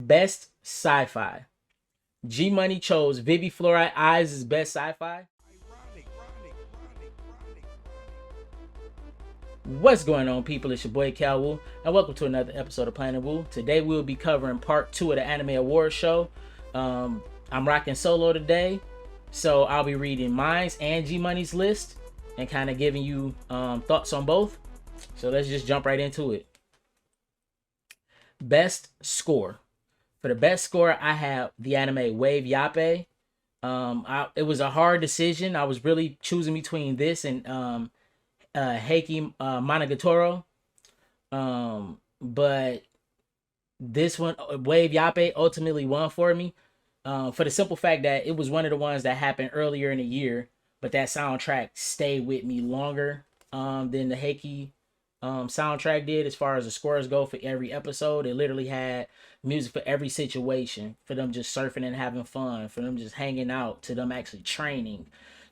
Best Sci-Fi. G Money chose Vivi Fluorite Eyes as best sci-fi. What's going on, people? It's your boy calwu, and welcome to another episode of planetwu. Today we'll be covering part 2 of the Anime Awards show. I'm rocking solo today, so I'll be reading mine's and G Money's list and kind of giving you thoughts on both. So let's just jump right into it. Best score. For the best score, I have the anime Wave Yappe. It was a hard decision. I was really choosing between this and Heiki Monogatoro. But this one, Wave Yappe, ultimately won for me. For the simple fact that it was one of the ones that happened earlier in the year, but that soundtrack stayed with me longer than the Heiki soundtrack did as far as the scores go for every episode. It literally had music for every situation, for them just surfing and having fun, for them just hanging out, to them actually training,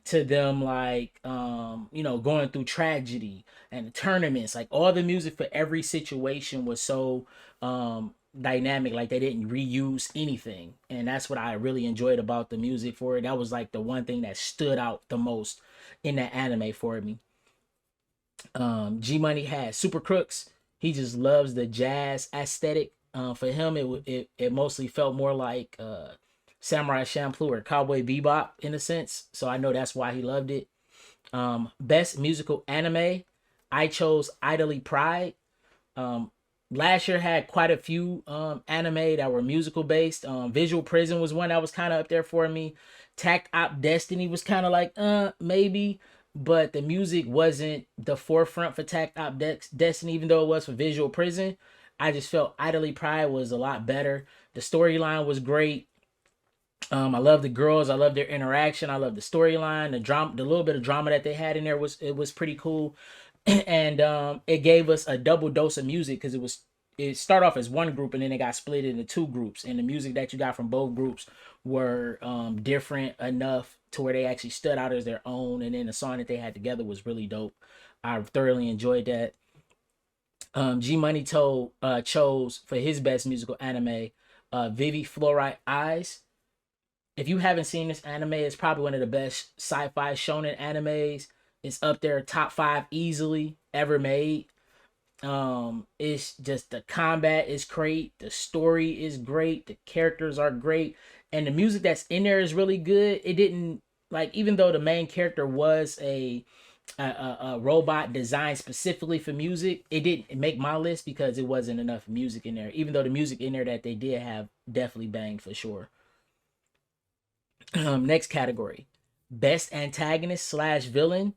to them like going through tragedy and tournaments. Like, all the music for every situation was so dynamic. Like, they didn't reuse anything, and that's what I really enjoyed about the music for it. That was like the one thing that stood out the most in that anime for me. G Money had Super Crooks. He just loves the jazz aesthetic. For him, it mostly felt more like Samurai Champloo or Cowboy Bebop in a sense. So I know that's why he loved it. Best musical anime, I chose Idly Pride. Last year had quite a few anime that were musical based. Visual Prison was one that was kind of up there for me. Tact Op Destiny was kind of like maybe, but the music wasn't the forefront for Tact Op Destiny, even though it was for Visual Prison. I just felt Idly Pride was a lot better. The storyline was great. I love the girls. I love their interaction. I love the storyline. The drama, the little bit of drama that they had in there was pretty cool. And it gave us a double dose of music, because it started off as one group and then it got split into two groups, and the music that you got from both groups were different enough to where they actually stood out as their own, and then the song that they had together was really dope. I thoroughly enjoyed that. G Money chose for his best musical anime Vivi Fluorite Eyes. If you haven't seen this anime, it's probably one of the best sci-fi shonen animes. It's up there top 5 easily ever made. It's just, the combat is great, the story is great, the characters are great, and the music that's in there is really good. It didn't, like, even though the main character was a robot designed specifically for music, it didn't make my list because it wasn't enough music in there, even though the music in there that they did have definitely banged for sure. Next category, best antagonist slash villain.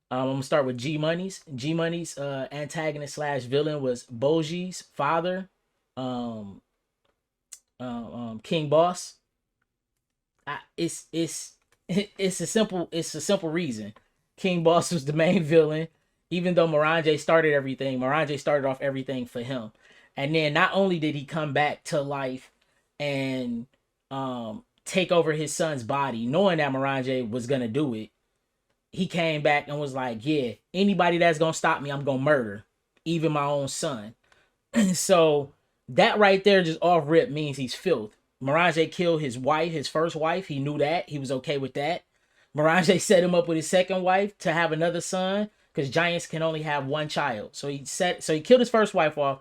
I'm gonna start with G Money's. G Money's antagonist slash villain was Boji's father, King Boss. It's it's a simple reason. King Boss was the main villain. Even though Mirage started everything, Mirage started off everything for him. And then not only did he come back to life and take over his son's body, knowing that Mirage was gonna do it, he came back and was like, yeah, anybody that's gonna stop me, I'm gonna murder, even my own son. So that right there, just off rip, means he's filth. Mirage killed his wife, his first wife. He knew that. He was okay with that. Mirage set him up with his second wife to have another son, because giants can only have one child. So he killed his first wife off.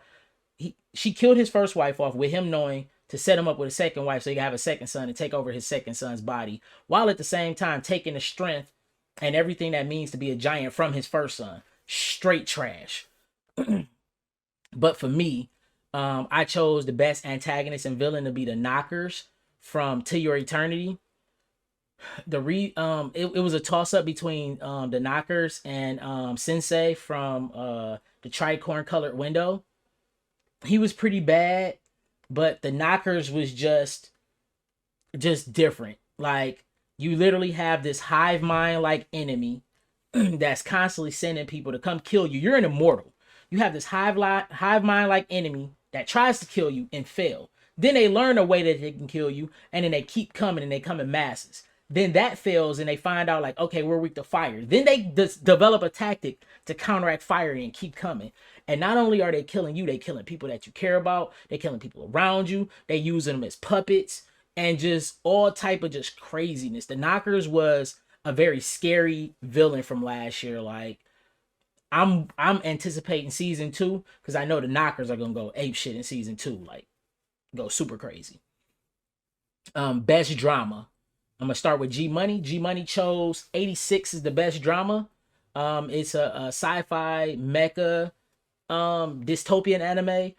She killed his first wife off with him knowing to set him up with a second wife so he could have a second son and take over his second son's body, while at the same time taking the strength and everything that means to be a giant from his first son. Straight trash. But for me, I chose the best antagonist and villain to be the Knockers from To Your Eternity. It was a toss up between the Knockers and Sensei from the Tricorn Colored Window. He was pretty bad, but the Knockers was just different. Like, you literally have this hive mind like enemy that's constantly sending people to come kill you. You're an immortal. You have this hive mind like enemy that tries to kill you and fail. Then they learn a way that they can kill you, and then they keep coming, and they come in masses. Then that fails, and they find out, like, okay, we're weak to fire. Then they develop a tactic to counteract fire and keep coming. And not only are they killing you, they killing people that you care about. They killing people around you. They using them as puppets and just all type of just craziness. The Knockers was a very scary villain from last year. Like I'm anticipating season 2 because I know the Knockers are gonna go ape shit in season 2, like go super crazy. Best drama. I'm gonna start with G Money. G Money chose 86 is the best drama. It's a sci-fi mecha dystopian anime.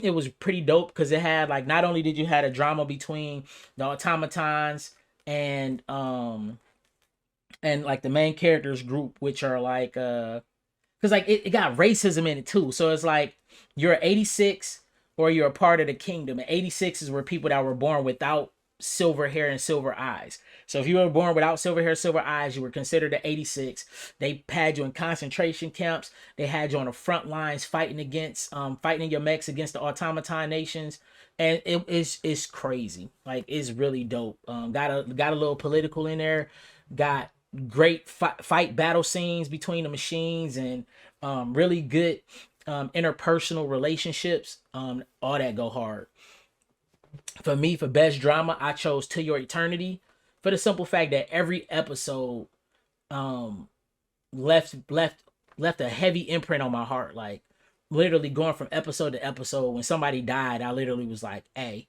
It was pretty dope because it had like not only did you had a drama between the automatons and like the main characters group, which are like because like it got racism in it too. So it's like you're 86 or you're a part of the kingdom. And 86 is where people that were born without silver hair and silver eyes. So if you were born without silver hair, silver eyes, you were considered an 86. They had you in concentration camps. They had you on the front lines fighting in your mechs against the automaton nations. And it's crazy. Like it's really dope. Got a little political in there. Got great fight battle scenes between the machines and really good interpersonal relationships. All that go hard. For me, for best drama, I chose To Your Eternity for the simple fact that every episode um left a heavy imprint on my heart. Like literally going from episode to episode, when somebody died, I literally was like, hey,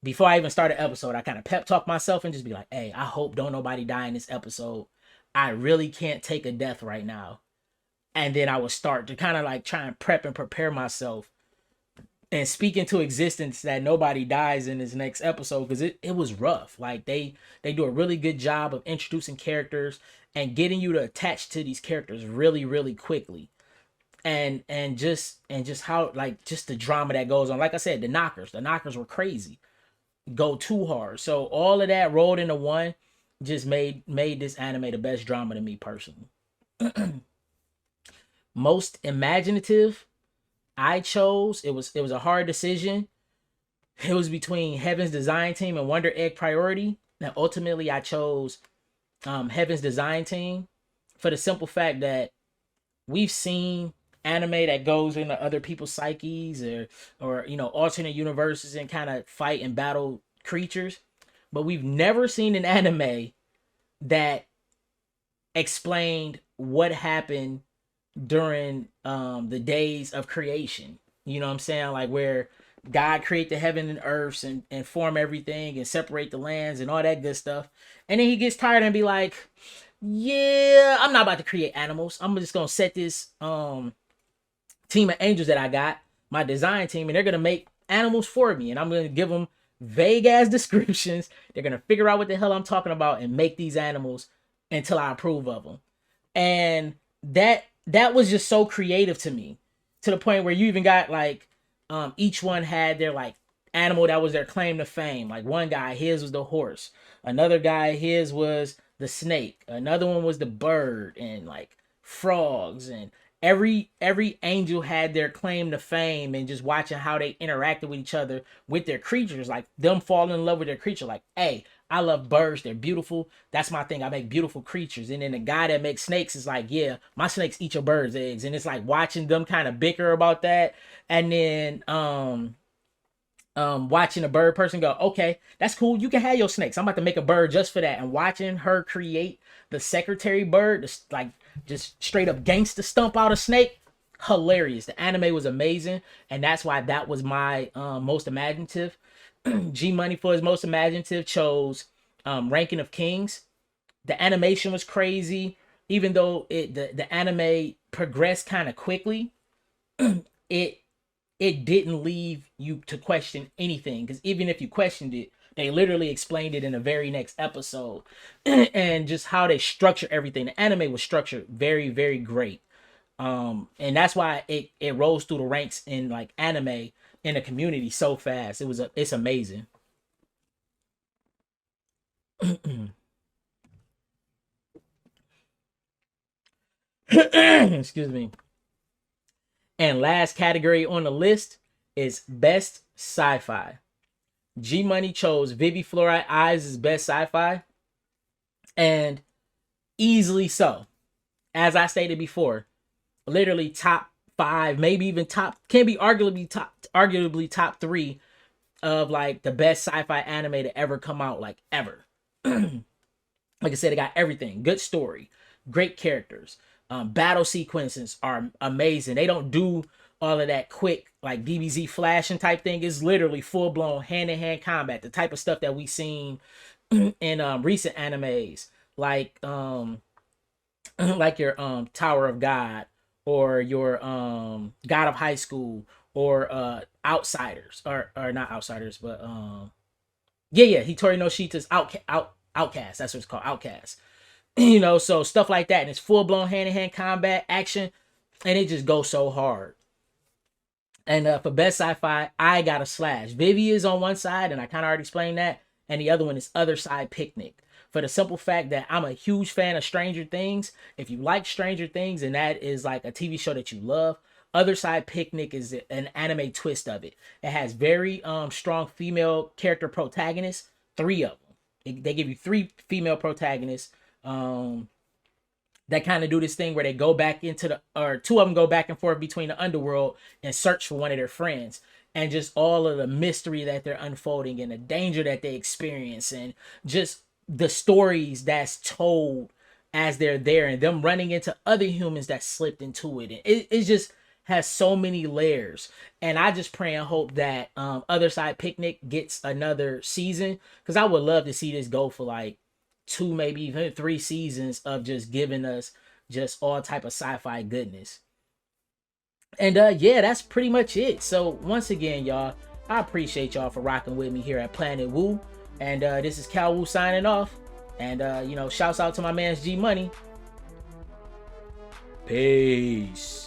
before I even started the episode, I kind of pep talk myself and just be like, hey, I hope don't nobody die in this episode. I really can't take a death right now. And then I would start to kind of like try and prep and prepare myself and speak into existence that nobody dies in this next episode, because it was rough. Like they do a really good job of introducing characters and getting you to attach to these characters really, really quickly. And just how like just the drama that goes on. Like I said, the knockers were crazy. Go too hard. So all of that rolled into one just made this anime the best drama to me personally. Most imaginative, I chose, it was a hard decision. It was between Heaven's Design Team and Wonder Egg Priority. Now ultimately I chose Heaven's Design Team for the simple fact that we've seen anime that goes into other people's psyches or you know alternate universes and kind of fight and battle creatures, but we've never seen an anime that explained what happened during the days of creation. You know what I'm saying? Like where God create the heaven and earths and form everything and separate the lands and all that good stuff. And then he gets tired and be like, yeah, I'm not about to create animals. I'm just gonna set this team of angels that I got, my design team, and they're gonna make animals for me. And I'm gonna give them vague ass descriptions. They're gonna figure out what the hell I'm talking about and make these animals until I approve of them. And that was just so creative to me, to the point where you even got like each one had their like animal that was their claim to fame. Like one guy, his was the horse. Another guy, his was the snake. Another one was the bird and like frogs. And every angel had their claim to fame, and just watching how they interacted with each other with their creatures, like them falling in love with their creature. Like, hey, I love birds, they're beautiful, that's my thing, I make beautiful creatures. And then the guy that makes snakes is like, yeah, my snakes eat your bird's eggs. And it's like watching them kind of bicker about that. And then watching a bird person go, okay, that's cool, you can have your snakes, I'm about to make a bird just for that. And watching her create the secretary bird, like just straight up gangster stump out a snake, hilarious. The anime was amazing, and that's why that was my most imaginative. G Money for his most imaginative chose Ranking of Kings. The animation was crazy, even though the anime progressed kind of quickly. it it didn't leave you to question anything, because even if you questioned it, they literally explained it in the very next episode. And just how they structure everything, the anime was structured very, very great. And that's why it rolls through the ranks in like anime in the community so fast. It's amazing. Excuse me. And last category on the list is best sci-fi. G Money chose Vivi Fluorite Eyes as best sci-fi, and easily so. As I stated before, literally top 5, maybe even top, can be arguably top 3 of like the best sci-fi anime to ever come out, like ever. Like I said, it got everything. Good story, great characters. Battle sequences are amazing. They don't do all of that quick like DBZ flashing type thing. It's literally full blown hand to hand combat, the type of stuff that we seen in recent animes, like like your Tower of God, or your God of High School, or Outsiders, or not Outsiders, but yeah, Hitori no Shita's Outcast. That's what it's called, Outcast. You know, so stuff like that, and it's full blown hand to hand combat action, and it just goes so hard. And for best sci-fi, I got a Slash. Vivi is on one side, and I kind of already explained that, and the other one is Other Side Picnic. For the simple fact that I'm a huge fan of Stranger Things. If you like Stranger Things and that is like a TV show that you love, Other Side Picnic is an anime twist of it. It has very strong female character protagonists, 3 of them. They give you 3 female protagonists that kind of do this thing where they go back into the, or 2 of them go back and forth between the underworld and search for one of their friends. And just all of the mystery that they're unfolding and the danger that they experience, and just the stories that's told as they're there, and them running into other humans that slipped into it. And it just has so many layers. And I just pray and hope that Other Side Picnic gets another season, because I would love to see this go for like 2, maybe even 3 seasons of just giving us just all type of sci-fi goodness. And yeah, that's pretty much it. So once again, y'all, I appreciate y'all for rocking with me here at planetwu. And this is calwu signing off. And you know, shouts out to my man's G Money. Peace.